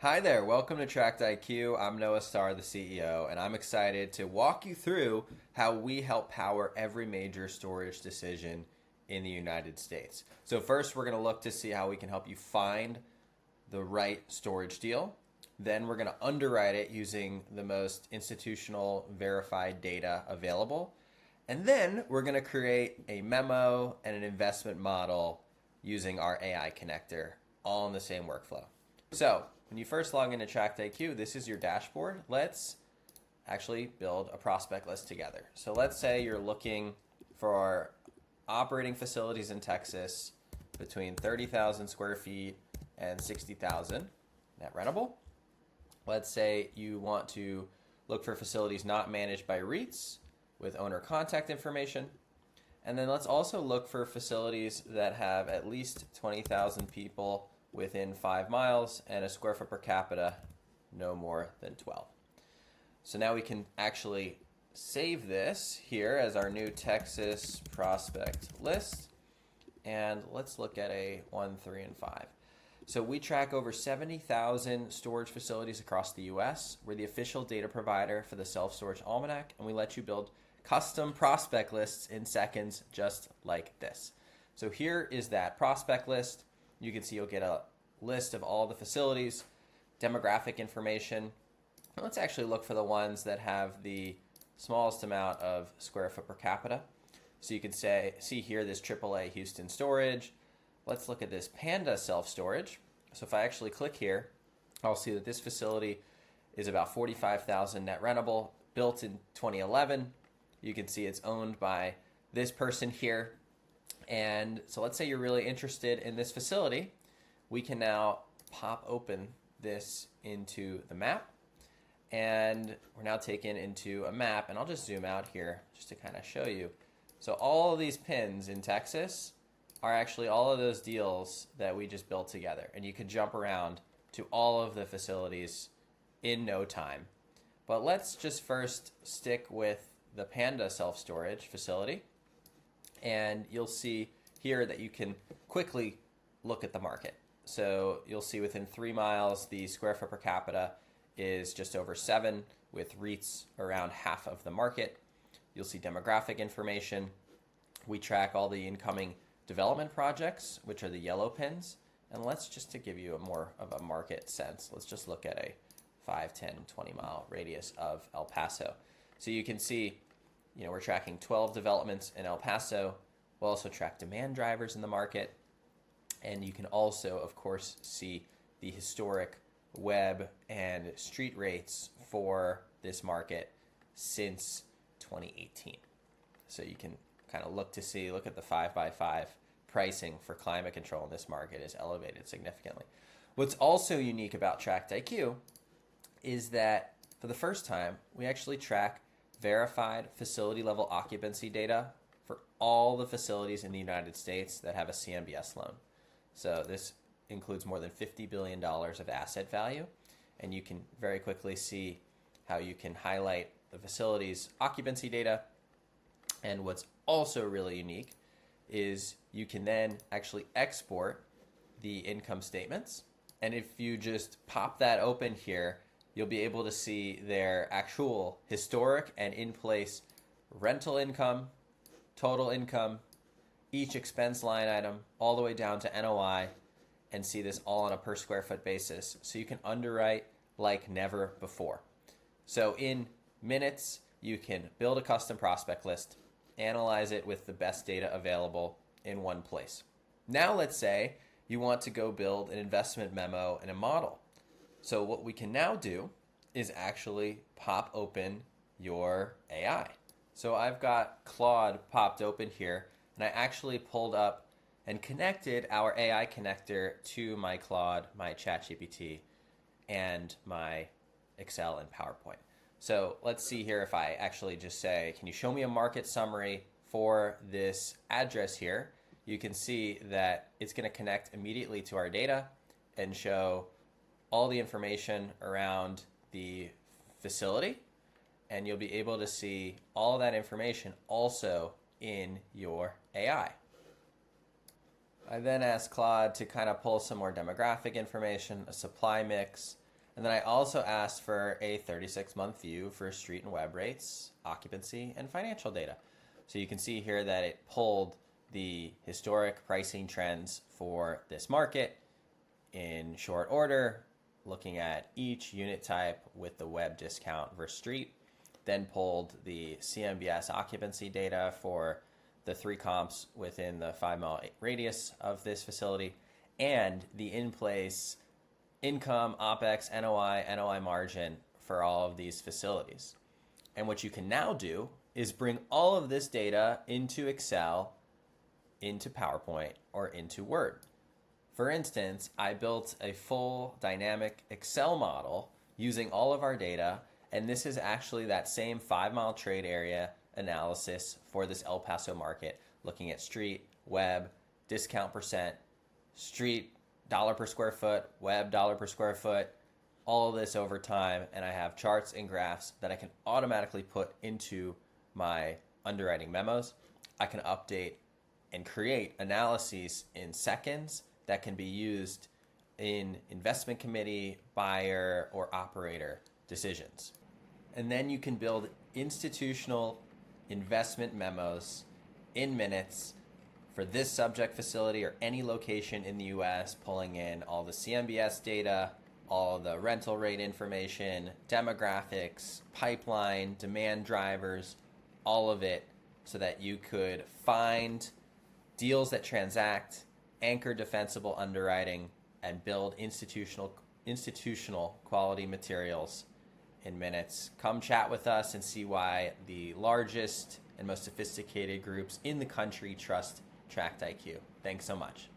Hi there, welcome to TractIQ. I'm Noah Starr, the CEO, and I'm excited to walk you through how we help power every major storage decision in the United States. So first, we're going to look to see how we can help you find the right storage deal. Then we're going to underwrite it using the most institutional verified data available. And then we're going to create a memo and an investment model using our AI connector, all in the same workflow. So when you first log into TractIQ, this is your dashboard. Let's actually build a prospect list together. So let's say you're looking for operating facilities in Texas between 30,000 square feet and 60,000 net rentable. Let's say you want to look for facilities not managed by REITs with owner contact information. And then let's also look for facilities that have at least 20,000 people within 5 miles and a square foot per capita no more than 12. So now we can actually save this here as our new Texas prospect list. And let's look at a 1, 3, and 5. So we track over 70,000 storage facilities across the US. We're the official data provider for the Self-Storage Almanac, and we let you build custom prospect lists in seconds just like this. So here is that prospect list. You can see you'll get a list of all the facilities, demographic information. Let's actually look for the ones that have the smallest amount of square foot per capita. So you can see here this AAA Houston storage. Let's look at this Panda self-storage. So if I actually click here, I'll see that this facility is about 45,000 net rentable, built in 2011. You can see it's owned by this person here. And so let's say you're really interested in this facility. We can now pop open this into the map. And we're now taken into a map. And I'll just zoom out here just to kind of show you. So all of these pins in Texas are actually all of those deals that we just built together. And you can jump around to all of the facilities in no time. But let's just first stick with the Panda self-storage facility. And you'll see here that you can quickly look at the market. So you'll see within 3 miles, the square foot per capita is just over 7, with REITs around half of the market. You'll see demographic information. We track all the incoming development projects, which are the yellow pins. And let's just to give you a more of a market sense, let's just look at a 5, 10, 20 mile radius of El Paso. So you can see, we're tracking 12 developments in El Paso. We'll also track demand drivers in the market. And you can also, of course, see the historic web and street rates for this market since 2018. So you can kind of look at the 5x5 pricing for climate control in this market is elevated significantly. What's also unique about TractIQ is that for the first time, we actually track verified facility level occupancy data for all the facilities in the United States that have a CMBS loan. So this includes more than $50 billion of asset value, and you can very quickly see how you can highlight the facility's occupancy data. And what's also really unique is you can then actually export the income statements. And if you just pop that open here, you'll be able to see their actual historic and in-place rental income, total income, each expense line item, all the way down to NOI, and see this all on a per square foot basis. So you can underwrite like never before. So in minutes, you can build a custom prospect list, analyze it with the best data available in one place. Now let's say you want to go build an investment memo and a model. So what we can now do is actually pop open your AI. So I've got Claude popped open here, and I actually pulled up and connected our AI connector to my Claude, my ChatGPT, and my Excel and PowerPoint. So let's see here if I actually just say, can you show me a market summary for this address here? You can see that it's going to connect immediately to our data and show all the information around the facility. And you'll be able to see all that information also in your AI. I then asked Claude to kind of pull some more demographic information, a supply mix, And then I also asked for a 36-month view for street and web rates, occupancy, and financial data. So you can see here that it pulled the historic pricing trends for this market in short order, looking at each unit type with the web discount versus street, then pulled the CMBS occupancy data for the 3 comps within the 5-mile radius of this facility, and the in-place income, OPEX, NOI margin for all of these facilities. And what you can now do is bring all of this data into Excel, into PowerPoint, or into Word. For instance, I built a full dynamic Excel model using all of our data, and this is actually that same 5-mile trade area analysis for this El Paso market, looking at street, web, discount percent, street, dollar per square foot, web, dollar per square foot, all of this over time, and I have charts and graphs that I can automatically put into my underwriting memos. I can update and create analyses in seconds that can be used in investment committee, buyer, or operator decisions. And then you can build institutional investment memos in minutes for this subject facility or any location in the US, pulling in all the CMBS data, all the rental rate information, demographics, pipeline, demand drivers, all of it, so that you could find deals that transact, anchor defensible underwriting, and build institutional quality materials in minutes. Come chat with us and see why the largest and most sophisticated groups in the country trust TractIQ. Thanks so much.